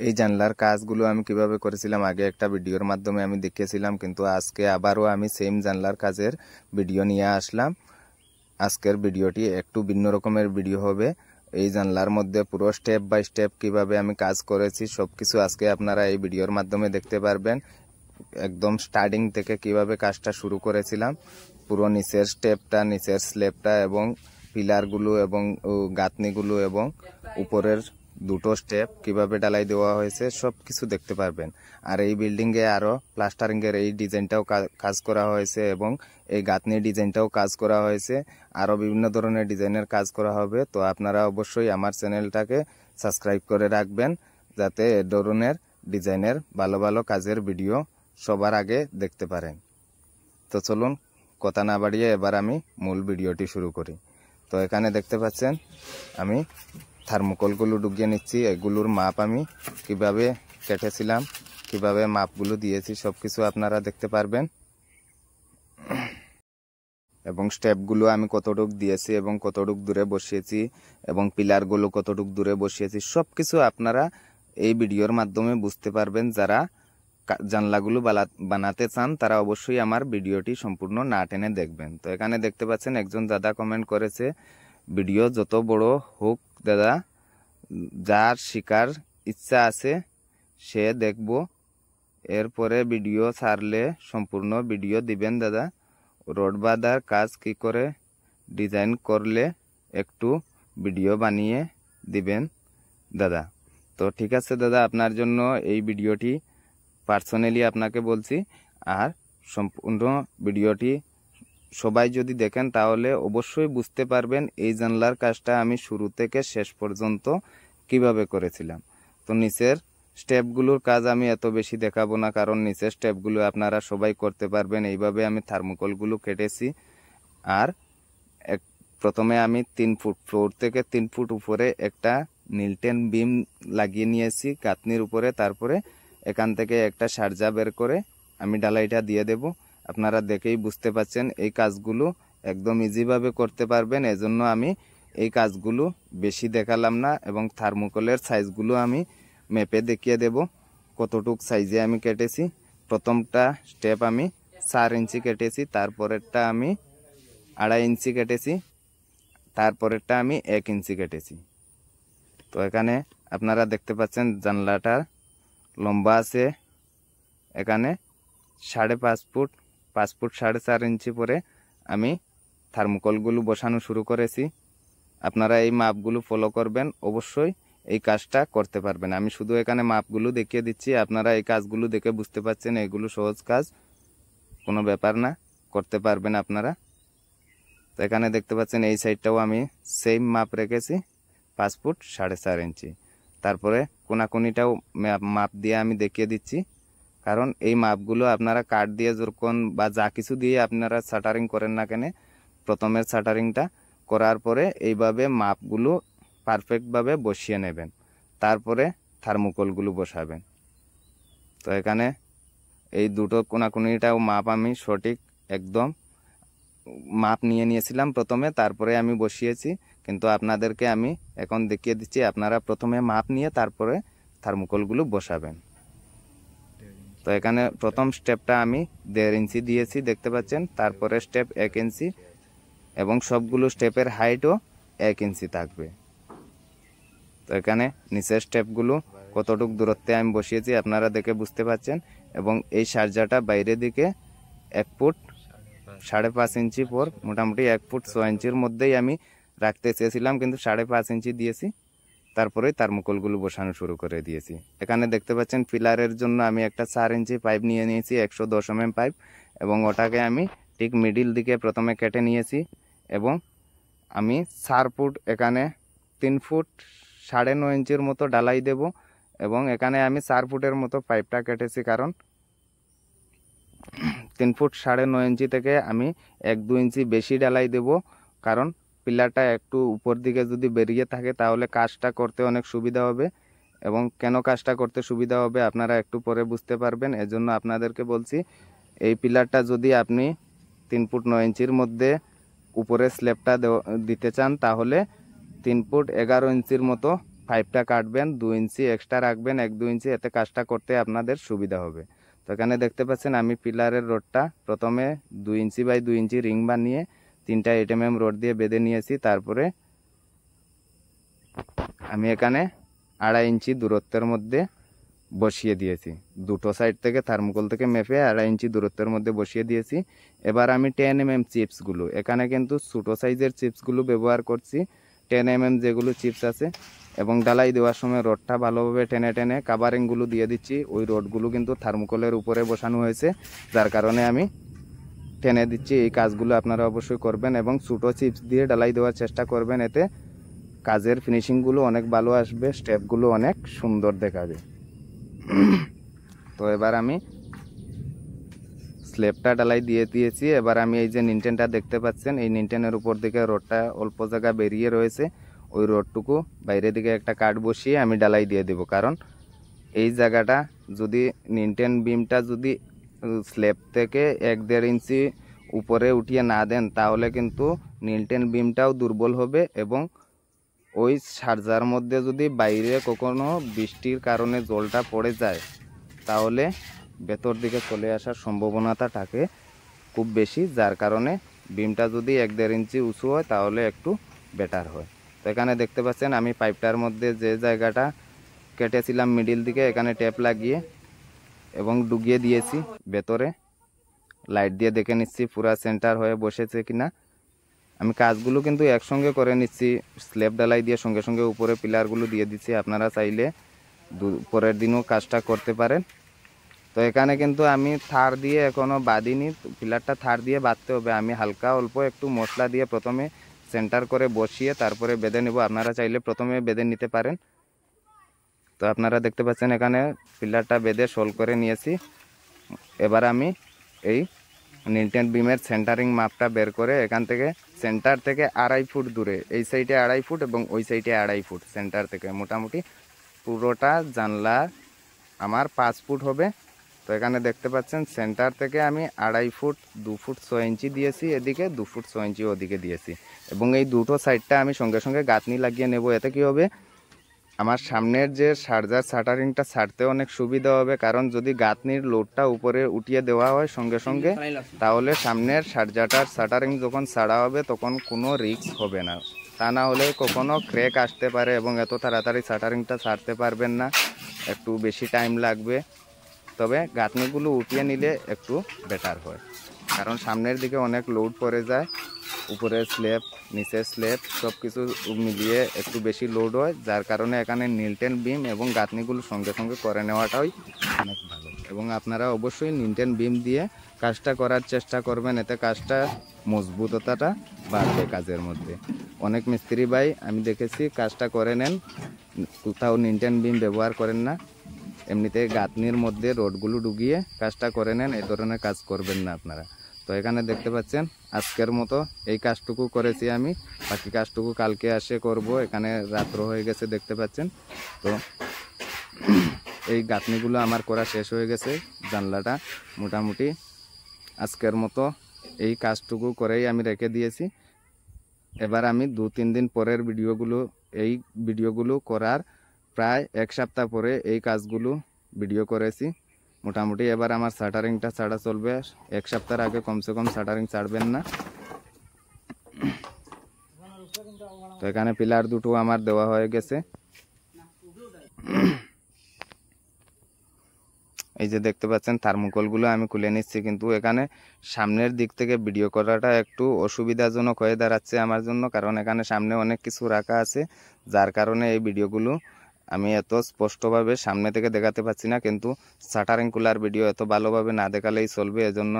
এই জানলার কাজগুলো আমি কিভাবে করেছিলাম আগে একটা ভিডিওর মাধ্যমে আমি দেখিয়েছিলাম, কিন্তু আজকে আবারও আমি সেম জানলার কাজের ভিডিও নিয়ে আসলাম। আজকের ভিডিওটি একটু ভিন্ন রকমের ভিডিও হবে। এই জানলার মধ্যে পুরো স্টেপ বাই স্টেপ কিভাবে আমি কাজ করেছি সবকিছু আজকে আপনারা এই ভিডিওর মাধ্যমে দেখতে পারবেন। একদম স্টার্টিং থেকে কিভাবে কাজটা শুরু করেছিলাম, পুরো নিচের স্টেপটা, নিচের স্ল্যাবটা এবং পিলারগুলো এবং গাঁথনিগুলো এবং উপরের দুটো স্টেপ কিভাবে ঢালাই দেওয়া হয়েছে সব কিছু দেখতে পারবেন। আর এই বিল্ডিংয়ে আরও প্লাস্টারিংয়ের এই ডিজাইনটাও কাজ করা হয়েছে এবং এই গাঁথনি ডিজাইনটাও কাজ করা হয়েছে। আরও বিভিন্ন ধরনের ডিজাইনের কাজ করা হবে। তো আপনারা অবশ্যই আমার চ্যানেলটাকে সাবস্ক্রাইব করে রাখবেন, যাতে এ ধরনের ডিজাইনের ভালো ভালো কাজের ভিডিও সবার আগে দেখতে পারেন। তো চলুন কথা না বাড়িয়ে এবার আমি মূল ভিডিওটি শুরু করি। তো এখানে দেখতে পাচ্ছেন আমি থার্মোকলগুলো ঢুকিয়ে নিচ্ছি। এগুলোর মাপ আমি কিভাবে কেটেছিলাম, কিভাবে মাপগুলো দিয়েছি সব কিছু আপনারা দেখতে পারবেন, এবং স্টেপগুলো আমি কতটুক দিয়েছি এবং কতটুক দূরে বসিয়েছি এবং পিলারগুলো কতটুক দূরে বসিয়েছি সব কিছু আপনারা এই ভিডিওর মাধ্যমে বুঝতে পারবেন। যারা জানলাগুলো বানাতে চান তারা অবশ্যই আমার ভিডিওটি সম্পূর্ণ না টেনে দেখবেন। তো এখানে দেখতে পাচ্ছেন একজন দাদা কমেন্ট করেছে, ভিডিও যত বড় হোক দাদা, যার শিকার ইচ্ছা আছে সে দেখব, এরপরে ভিডিও ছাড়লে সম্পূর্ণ ভিডিও দিবেন দাদা। রড বাঁধার কাজ কি করে ডিজাইন করলে একটু ভিডিও বানিয়ে দিবেন দাদা। তো ঠিক আছে দাদা, আপনার জন্য এই ভিডিওটি পার্সোনালি আপনাকে বলছি। আর সম্পূর্ণ ভিডিওটি সবাই যদি দেখেন তাহলে অবশ্যই বুঝতে পারবেন এই জানলার কাজটা আমি শুরু থেকে শেষ পর্যন্ত কিভাবে করেছিলাম। তো নিচের স্টেপগুলোর কাজ আমি এত বেশি দেখাবো না, কারণ নিচের স্টেপগুলো আপনারা সবাই করতে পারবেন। এইভাবে আমি থার্মোকলগুলো কেটেছি। আর প্রথমে আমি 3 ফুট ফ্লোর থেকে 3 ফুট উপরে একটা নিলটেন বিম লাগিয়ে নিয়েছি গাঁথনির উপরে। তারপরে এখান থেকে একটা সারজা বের করে আমি ঢালাইটা দিয়ে দেব। আপনারা দেখেই বুঝতে পাচ্ছেন এই কাজগুলো একদম ইজিভাবে করতে পারবেন। এজন্য আমি এই কাজগুলো বেশি দেখালাম না, এবং থার্মোকলের সাইজগুলো আমি মেপে দেখিয়ে দেব কতটুক সাইজে আমি কেটেছি। প্রথমটা স্টেপ আমি 4 ইঞ্চি কেটেছি, তারপরেরটা আমি 2.5 ইঞ্চি কেটেছি, তারপরেরটা আমি 1 ইঞ্চি কেটেছি। তো এখানে আপনারা দেখতে পাচ্ছেন জানলাটার লম্বা আছে এখানে 5.5 ফুট, 5 ফুট 4.5 ইঞ্চি পরে আমি থার্মোকলগুলো বসানো শুরু করেছি। আপনারা এই মাপগুলো ফলো করবেন, অবশ্যই এই কাজটা করতে পারবেন। আমি শুধু এখানে মাপগুলো দেখিয়ে দিচ্ছি, আপনারা এই কাজগুলো দেখে বুঝতে পারছেন এগুলো সহজ কাজ, কোনো ব্যাপার না, করতে পারবেন আপনারা। তো এখানে দেখতে পাচ্ছেন এই সাইডটাও আমি সেম মাপ রেখেছি 5 ফুট 4.5 ইঞ্চি। তারপরে কোনাকুনিটাও মাপ দিয়ে আমি দেখিয়ে দিচ্ছি, কারণ এই মাপগুলো আপনারা কাঠ দিয়ে যখন বা যা কিছু দিয়ে আপনারা শাটারিং করেন না কেন, প্রথমের শাটারিংটা করার পরে এইভাবে মাপগুলো পারফেক্টভাবে বসিয়ে নেবেন, তারপরে থার্মোকলগুলো বসাবেন। তো এখানে এই দুটো কোনাকুনিটাও মাপ আমি সঠিক একদম মাপ নিয়ে নিয়েছিলাম প্রথমে, তারপরে আমি বসিয়েছি। কিন্তু আপনাদেরকে আমি এখন দেখিয়ে দিচ্ছি, আপনারা প্রথমে মাপ নিয়ে তারপরে থার্মোকলগুলো বসাবেন। তো এখানে প্রথম স্টেপটা আমি 1.5 ইঞ্চি দিয়েছি দেখতে পাচ্ছেন, তারপরে স্টেপ 1 ইঞ্চি, এবং সবগুলো স্টেপের হাইটও 1 ইঞ্চি থাকবে। তো এখানে নিচের স্টেপগুলো কতটুকু দূরত্বে আমি বসিয়েছি আপনারা দেখে বুঝতে পাচ্ছেন। এবং এই সারজাটা বাইরের দিকে 1 ফুট 5.5 ইঞ্চি পর, মোটামুটি 1 ফুট 6 ইঞ্চির মধ্যেই আমি রাখতে চেয়েছিলাম, কিন্তু 5.5 ইঞ্চি দিয়েছি। তারপরে থার্মোকলগুলো বসানো শুরু করে দিয়েছি। এখানে দেখতে পাচ্ছেন পিলারের জন্য আমি একটা 4 ইঞ্চি পাইপ নিয়ে নিয়েছি, 110 mm পাইপ, এবং ওটাকে আমি ঠিক মিডিল দিকে প্রথমে কেটে নিয়েছি। এবং আমি 4 ফুট এখানে 3 ফুট 9.5 ইঞ্চির মতো ঢালাই দেব, এবং এখানে আমি 4 ফুটের মতো পাইপটা কেটেছি, কারণ 3 ফুট 9.5 ইঞ্চি থেকে আমি 1-2 ইঞ্চি বেশি ঢালাই দেব, কারণ পিলারটা একটু উপর দিকে যদি বেরিয়ে থাকে তাহলে কাজটা করতে অনেক সুবিধা হবে। এবং কেন কাজটা করতে সুবিধা হবে আপনারা একটু পরে বুঝতে পারবেন। এজন্য আপনাদেরকে বলছি, এই পিলারটা যদি আপনি 3 ফুট 9 ইঞ্চির মধ্যে উপরে স্ল্যাবটা দিতে চান তাহলে 3 ফুট 11 ইঞ্চির মতো পাইপটা কাটবেন 2 ইঞ্চি এক্সট্রা রাখবেন, 1-2 ইঞ্চি, এতে কাজটা করতে আপনাদের সুবিধা হবে। তো এখানে দেখতে পাচ্ছেন আমি পিলারের রডটা প্রথমে 2 ইঞ্চি বাই 2 ইঞ্চি রিং বানিয়ে 3টা 8 mm রড দিয়ে বেঁধে নিয়েছি। তারপরে আমি এখানে 2.5 ইঞ্চি দূরত্বের মধ্যে বসিয়ে দিয়েছি, দুটো সাইড থেকে থার্মোকল থেকে মেপে 2.5 ইঞ্চি দূরত্বের মধ্যে বসিয়ে দিয়েছি। এবার আমি 10 mm চিপসগুলো, এখানে কিন্তু ছোটো সাইজের চিপসগুলো ব্যবহার করছি, 10 mm যেগুলো চিপস আছে, এবং ডালাই দেওয়ার সময় রডটা ভালোভাবে টেনে টেনে কাভারিংগুলো দিয়ে দিচ্ছি। ওই রডগুলো কিন্তু থার্মোকলের উপরে বসানো হয়েছে, যার কারণে আমি টেনে দিচ্ছি। এই কাজগুলো আপনারা অবশ্যই করবেন এবং ছোটো চিপস দিয়ে ডালাই দেওয়ার চেষ্টা করবেন, এতে কাজের ফিনিশিংগুলো অনেক ভালো আসবে, স্টেপগুলো অনেক সুন্দর দেখাবে। তো এবার আমি স্ল্যাবটা ডালাই দিয়ে দিয়েছি। এবার আমি এই যে নিনটেনটা দেখতে পাচ্ছেন, এই নিনটেনের উপর দিকে রডটা অল্প জায়গা বেরিয়ে রয়েছে, ওই রডটুকু বাইরের দিকে একটা কাঠ বসিয়ে আমি ডালাই দিয়ে দেব। কারণ এই জায়গাটা যদি নিনটেন বিমটা যদি স্ল্যাব থেকে 1-1.5 ইঞ্চি উপরে উঠিয়ে না দেন, তাহলে কিন্তু নিনটেন বিমটাও দুর্বল হবে, এবং ওই সারজার মধ্যে যদি বাইরে কখনো বৃষ্টির কারণে জলটা পড়ে যায়, তাহলে ভেতর দিকে চলে আসার সম্ভাবনাটা থাকে খুব বেশি, যার কারণে বিমটা যদি 1-1.5 ইঞ্চি উঁচু হয় তাহলে একটু বেটার হয়। তো এখানে দেখতে পাচ্ছেন আমি পাইপটার মধ্যে যে জায়গাটা কেটেছিলাম মিডিল দিকে, এখানে টেপ লাগিয়ে এবং ডুগিয়ে দিয়েছি ভেতরে। লাইট দিয়ে দেখে নিচ্ছি পুরা সেন্টার হয়ে বসেছে কিনা। আমি কাজগুলো কিন্তু একসঙ্গে করে নিচ্ছি, স্ল্যাব ডালাই দিয়ে সঙ্গে সঙ্গে উপরে পিলারগুলো দিয়ে দিচ্ছি। আপনারা চাইলে পরের দিনও কাজটা করতে পারেন। তো এখানে কিন্তু আমি থার দিয়ে এখনও বাঁধিনি, পিলারটা থার দিয়ে বাঁধতে হবে। আমি হালকা অল্প একটু মশলা দিয়ে প্রথমে সেন্টার করে বসিয়ে তারপরে বেঁধে নেব। আপনারা চাইলে প্রথমে বেঁধে নিতে পারেন। তো আপনারা দেখতে পাচ্ছেন এখানে পিলারটা বেঁধে শোল করে নিয়েছি। এবার আমি এই নিনটেন বিমের সেন্টারিং মাপটা বের করে এখান থেকে সেন্টার থেকে 2.5 ফুট দূরে, এই সাইডে 2.5 ফুট এবং ওই সাইডে 2.5 ফুট, সেন্টার থেকে মোটামুটি পুরোটা জানলা আমার 5 ফুট হবে। তো এখানে দেখতে পাচ্ছেন সেন্টার থেকে আমি 2.5 ফুট 2 ফুট 6 ইঞ্চি দিয়েছি, এদিকে 2 ফুট 6 ইঞ্চি ওদিকে দিয়েছি, এবং এই দুটো সাইডটা আমি সঙ্গে সঙ্গে গাঁথনি লাগিয়ে নেব। এতে কি হবে, আমার সামনের যে সার্জার শাটারিংটা ছাড়তে অনেক সুবিধা হবে। কারণ যদি গাঁথনির লোডটা উপরে উঠিয়ে দেওয়া হয় সঙ্গে সঙ্গে, তাহলে সামনের সার্জাটার শাটারিং যখন ছাড়া হবে তখন কোনো রিস্ক হবে না। তা না হলে কখনো ক্র্যাক আসতে পারে এবং এত তাড়াতাড়ি শাটারিংটা ছাড়তে পারবেন না, একটু বেশি টাইম লাগবে। তবে গাঁথনিগুলো উঠিয়ে নিলে একটু বেটার হয়, কারণ সামনের দিকে অনেক লোড পড়ে যায়, উপরের স্ল্যাব নিচের স্ল্যাব সব কিছু মিলিয়ে একটু বেশি লোড হয়, যার কারণে এখানে নিনটেন বিম এবং গাঁথনিগুলো সঙ্গে সঙ্গে করে নেওয়াটাই অনেক ভালো। এবং আপনারা অবশ্যই নিনটেন বিম দিয়ে কাজটা করার চেষ্টা করবেন, এতে কাজটা মজবুততাটা বাড়বে কাজের মধ্যে। অনেক মিস্ত্রি ভাই আমি দেখেছি কাজটা করে নেন, কোথাও নিনটেন বিম ব্যবহার করেন না, এমনিতে গাঁথনির মধ্যে রডগুলো ডুগিয়ে কাজটা করে নেন। এই ধরনের কাজ করবেন না আপনারা। তো এখানে দেখতে পাচ্ছেন আজকের মতো এই কাজটুকু করেছি আমি, বাকি কাজটুকু কালকে আসে করব। এখানে রাত্র হয়ে গেছে দেখতে পাচ্ছেন। তো এই গাঁথনিগুলো আমার করা শেষ হয়ে গেছে, জানলাটা মোটামুটি আজকের মতো এই কাজটুকু করেই আমি রেখে দিয়েছি। এবার আমি 2-3 দিন পরের এই ভিডিওগুলো করার প্রায় 1 সপ্তাহ পরে এই কাজগুলো ভিডিও করেছি। মোটামুটি এবার আমার শাটারিংটা ছাড়া চলবে, 1 সপ্তাহের আগে কমসে কম শাটারিং ছাড়বেন না। তো এখানে পিলার দুটো আমার দেওয়া হয়ে গেছে। এই যে দেখতে পাচ্ছেন থার্মোকলগুলো আমি খুলে নিচ্ছি, কিন্তু এখানে সামনের দিক থেকে ভিডিও করাটা একটু অসুবিধাজনক হয়ে দাঁড়াচ্ছে আমার জন্য, কারণ এখানে সামনে অনেক কিছু রাখা আছে, যার কারণে এই ভিডিওগুলো আমি এত স্পষ্টভাবে সামনে থেকে দেখাতে পাচ্ছি না। কিন্তু শাটারিং খোলার ভিডিও এত ভালোভাবে না দেখালেই চলবে, এজন্য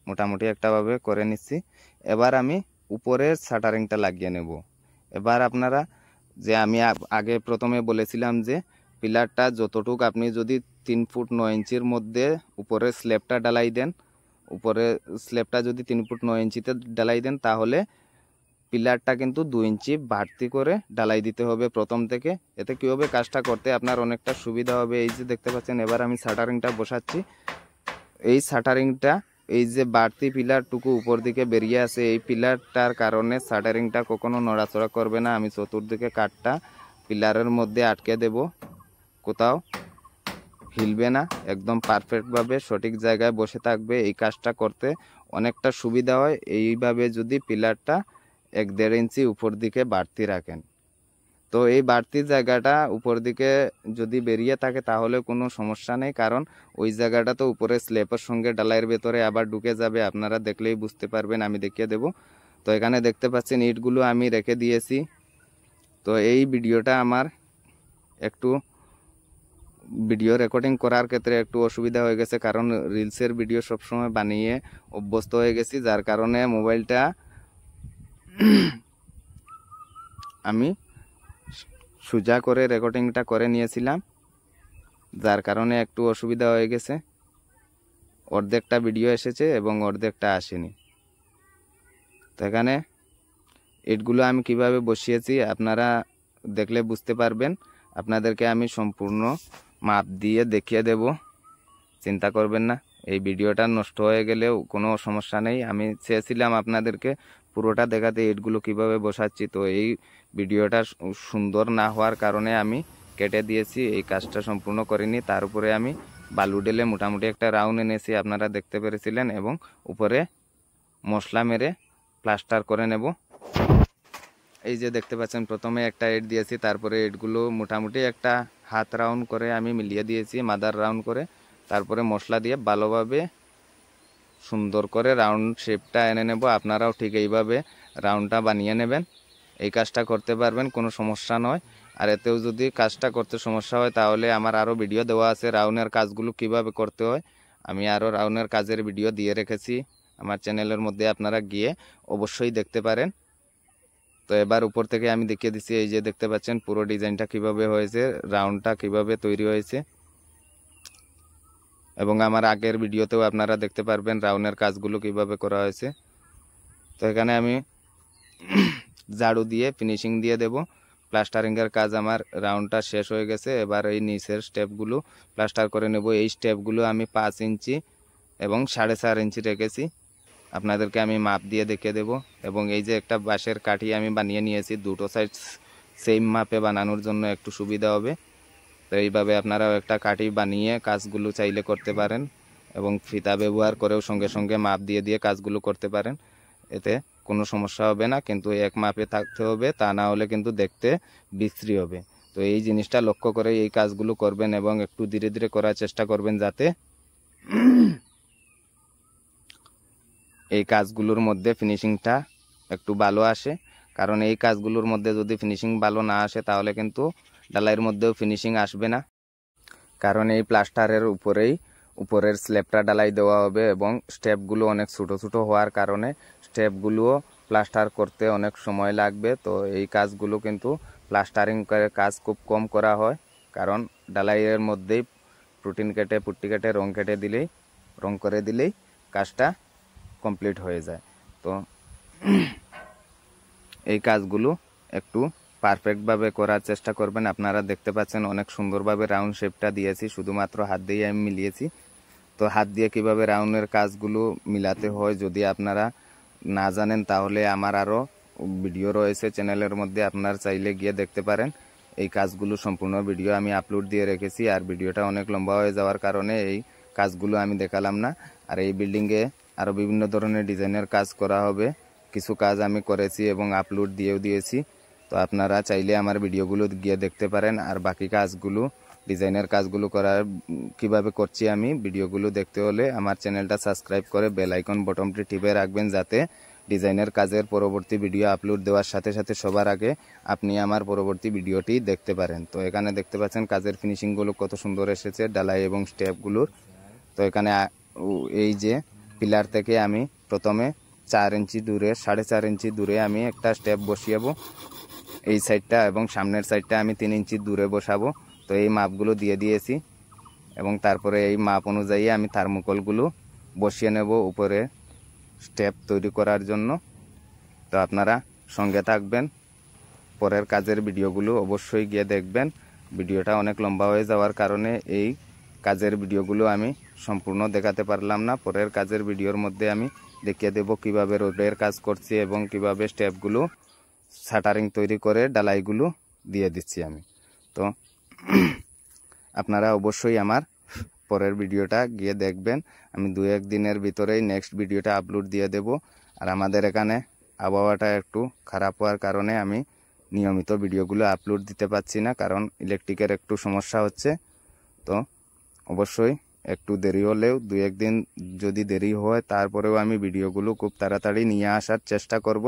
মোটামুটি একটাভাবে করে নিচ্ছি। এবার আমি উপরের শাটারিংটা লাগিয়ে নেব। এবার আপনারা যে আমি আগে প্রথমে বলেছিলাম যে পিলারটা যতটুকু আপনি যদি 3 ফুট 9 ইঞ্চির মধ্যে উপরে স্ল্যাবটা ডালাই দেন, উপরে স্ল্যাবটা যদি 3 ফুট 9 ইঞ্চিতে ডালাই দেন, তাহলে পিলারটা কিন্তু 2 ইঞ্চি বাড়তি করে ডালাই দিতে হবে প্রথম থেকে। এতে কী হবে, কাজটা করতে আপনার অনেকটা সুবিধা হবে। এই যে দেখতে পাচ্ছেন এবার আমি শাটারিংটা বসাচ্ছি। এই শাটারিংটা, এই যে বাড়তি পিলারটুকু উপর দিকে বেরিয়ে আসে, এই পিলারটার কারণে শাটারিংটা কখনো নড়াচড়া করবে না। আমি চতুর্দিকে কাঠটা পিলারের মধ্যে আটকে দেব, কোথাও হিলবে না, একদম পারফেক্টভাবে সঠিক জায়গায় বসে থাকবে। এই কাজটা করতে অনেকটা সুবিধা হয় এইভাবে যদি পিলারটা 1-1.5 ইঞ্চি উপর দিকে বাড়তি রাখেন। তো এই বাড়তি জায়গাটা উপর দিকে যদি বেরিয়ে থাকে তাহলে কোনো সমস্যা নেই, কারণ ওই জায়গাটা তো উপরে স্ল্যাবের সঙ্গে ডালাইয়ের ভেতরে আবার ঢুকে যাবে, আপনারা দেখলেই বুঝতে পারবেন, আমি দেখিয়ে দেব। তো এখানে দেখতে পাচ্ছেন ইটগুলো আমি রেখে দিয়েছি। তো এই ভিডিওটা আমার একটু ভিডিও রেকর্ডিং করার ক্ষেত্রে একটু অসুবিধা হয়ে গেছে, কারণ রিলসের ভিডিও সবসময় বানিয়ে অভ্যস্ত হয়ে গেছি, যার কারণে মোবাইলটা আমি সোজা করে রেকর্ডিংটা করে নিয়েছিলাম, যার কারণে একটু অসুবিধা হয়ে গেছে। অর্ধেকটা ভিডিও এসেছে এবং অর্ধেকটা আসেনি। তো এখানে ইটগুলো আমি কিভাবে বসিয়েছি আপনারা দেখলে বুঝতে পারবেন। আপনাদেরকে আমি সম্পূর্ণ মাপ দিয়ে দেখিয়ে দেব, চিন্তা করবেন না। এই ভিডিওটা নষ্ট হয়ে গেলেও কোনো সমস্যা নেই, আমি চেয়েছিলাম আপনাদেরকে পুরোটা দেখাতে ইটগুলো কিভাবে বসাচ্ছি। তো এই ভিডিওটা সুন্দর না হওয়ার কারণে আমি কেটে দিয়েছি, এই কাজটা সম্পূর্ণ করিনি। তার উপরে আমি বালু ঢেলে মোটামুটি একটা রাউন্ড এনেছি, আপনারা দেখতে পেরেছিলেন, এবং উপরে মশলা মেরে প্লাস্টার করে নেব। এই যে দেখতে পাচ্ছেন প্রথমে একটা ইট দিয়েছি, তারপরে ইটগুলো মোটামুটি একটা হাত রাউন্ড করে আমি মিলিয়ে দিয়েছি, মাদার রাউন্ড করে। তারপরে মশলা দিয়ে ভালোভাবে সুন্দর করে রাউন্ড শেপটা এনে নেব। আপনারাও ঠিক এইভাবে রাউন্ডটা বানিয়ে নেবেন, এই কাজটা করতে পারবেন, কোনো সমস্যা নয়। আর এতেও যদি কাজটা করতে সমস্যা হয় তাহলে আমার আরও ভিডিও দেওয়া আছে রাউন্ডের কাজগুলো কিভাবে করতে হয়, আমি আরও রাউন্ডের কাজের ভিডিও দিয়ে রেখেছি আমার চ্যানেলের মধ্যে, আপনারা গিয়ে অবশ্যই দেখতে পারেন। তো এবার উপর থেকে আমি দেখিয়ে দিচ্ছি, এই যে দেখতে পাচ্ছেন পুরো ডিজাইনটা কিভাবে হয়েছে, রাউন্ডটা কিভাবে তৈরি হয়েছে, এবং আমার আগের ভিডিওতেও আপনারা দেখতে পারবেন রাউন্ডের কাজগুলো কিভাবে করা হয়েছে। তো এখানে আমি ঝাড়ু দিয়ে ফিনিশিং দিয়ে দেব। প্লাস্টারিংয়ের কাজ আমার রাউন্ডটা শেষ হয়ে গেছে, এবার এই নিচের স্টেপগুলো প্লাস্টার করে নেব। এই স্টেপগুলো আমি 5 ইঞ্চি এবং 4.5 ইঞ্চি রেখেছি, আপনাদেরকে আমি মাপ দিয়ে দেখিয়ে দেব। এবং এই যে একটা বাঁশের কাঠি আমি বানিয়ে নিয়েছি, দুটো সাইড সেম মাপে বানানোর জন্য একটু সুবিধা হবে। তো এইভাবে আপনারাও একটা কাঠি বানিয়ে কাজগুলো চাইলে করতে পারেন, এবং ফিতা ব্যবহার করেও সঙ্গে সঙ্গে মাপ দিয়ে দিয়ে কাজগুলো করতে পারেন, এতে কোনো সমস্যা হবে না। কিন্তু এক মাপে থাকতে হবে, তা না হলে কিন্তু দেখতে বিশ্রী হবে। তো এই জিনিসটা লক্ষ্য করে এই কাজগুলো করবেন, এবং একটু ধীরে ধীরে করার চেষ্টা করবেন যাতে এই কাজগুলোর মধ্যে ফিনিশিংটা একটু ভালো আসে। কারণ এই কাজগুলোর মধ্যে যদি ফিনিশিং ভালো না আসে তাহলে কিন্তু ডালাইয়ের মধ্যেও ফিনিশিং আসবে না, কারণ এই প্লাস্টারের উপরের স্ল্যাবটা ডালাই দেওয়া হবে, এবং স্টেপগুলো অনেক ছোটো ছোটো হওয়ার কারণে স্টেপগুলোও প্লাস্টার করতে অনেক সময় লাগবে। তো এই কাজগুলো কিন্তু প্লাস্টারিং করে কাজ খুব কম করা হয়, কারণ ডালাইয়ের মধ্যেই প্রোটিন কেটে পুট্টি কেটে রং করে দিলেই কাজটা কমপ্লিট হয়ে যায়। তো এই কাজগুলো একটু পারফেক্টভাবে করার চেষ্টা করবেন। আপনারা দেখতে পাচ্ছেন অনেক সুন্দরভাবে রাউন্ড শেপটা দিয়েছি, শুধুমাত্র হাত দিয়ে আমি মিলিয়েছি। তো হাত দিয়ে কিভাবে রাউন্ডের কাজগুলো মিলাতে হয় যদি আপনারা না জানেন তাহলে আমার আরও ভিডিও রয়েছে চ্যানেলের মধ্যে, আপনারা চাইলে গিয়ে দেখতে পারেন। এই কাজগুলো সম্পূর্ণ ভিডিও আমি আপলোড দিয়ে রেখেছি, আর ভিডিওটা অনেক লম্বা হয়ে যাওয়ার কারণে এই কাজগুলো আমি দেখালাম না। আর এই বিল্ডিংয়ে আরও বিভিন্ন ধরনের ডিজাইনের কাজ করা হবে, কিছু কাজ আমি করেছি এবং আপলোড দিয়েও দিয়েছি। তো আপনারা চাইলে আমার ভিডিওগুলো গিয়ে দেখতে পারেন। আর বাকি কাজগুলো ডিজাইনের কাজগুলো করার কিভাবে করছি আমি ভিডিওগুলো দেখতে হলে আমার চ্যানেলটা সাবস্ক্রাইব করে বেল আইকন বটনটি টিপে রাখবেন, যাতে ডিজাইনের কাজের পরবর্তী ভিডিও আপলোড দেওয়ার সাথে সাথে সবার আগে আপনি আমার পরবর্তী ভিডিওটি দেখতে পারেন। তো এখানে দেখতে পাচ্ছেন কাজের ফিনিশিংগুলো কত সুন্দর এসেছে ডালাই এবং স্টেপগুলোর। তো এখানে এই যে পিলার থেকে আমি প্রথমে 4 ইঞ্চি দূরে 4.5 ইঞ্চি দূরে আমি একটা স্টেপ বসিয়েবো এই সাইডটা, এবং সামনের সাইডটা আমি 3 ইঞ্চি দূরে বসাবো। তো এই মাপগুলো দিয়ে দিয়েছি, এবং তারপরে এই মাপ অনুযায়ী আমি থার্মোকলগুলো বসিয়ে নেব উপরে স্টেপ তৈরি করার জন্য। তো আপনারা সঙ্গে থাকবেন, পরের কাজের ভিডিওগুলো অবশ্যই গিয়ে দেখবেন। ভিডিওটা অনেক লম্বা হয়ে যাওয়ার কারণে এই কাজের ভিডিওগুলো আমি সম্পূর্ণ দেখাতে পারলাম না। পরের কাজের ভিডিওর মধ্যে আমি দেখিয়ে দেব কিভাবে রোডের কাজ করছি এবং কিভাবে স্টেপগুলো শাটারিং তৈরি করে ডালাইগুলো দিয়ে দিচ্ছি আমি। তো আপনারা অবশ্যই আমার পরের ভিডিওটা গিয়ে দেখবেন। আমি 2-1 দিনের ভিতরেই নেক্সট ভিডিওটা আপলোড দিয়ে দেব। আর আমাদের এখানে আবহাওয়াটা একটু খারাপ হওয়ার কারণে আমি নিয়মিত ভিডিওগুলো আপলোড দিতে পারছি না, কারণ ইলেকট্রিকের একটু সমস্যা হচ্ছে। তো অবশ্যই একটু দেরি হলেও 2-1 দিন যদি দেরি হয়, তারপরেও আমি ভিডিওগুলো খুব তাড়াতাড়ি নিয়ে আসার চেষ্টা করব।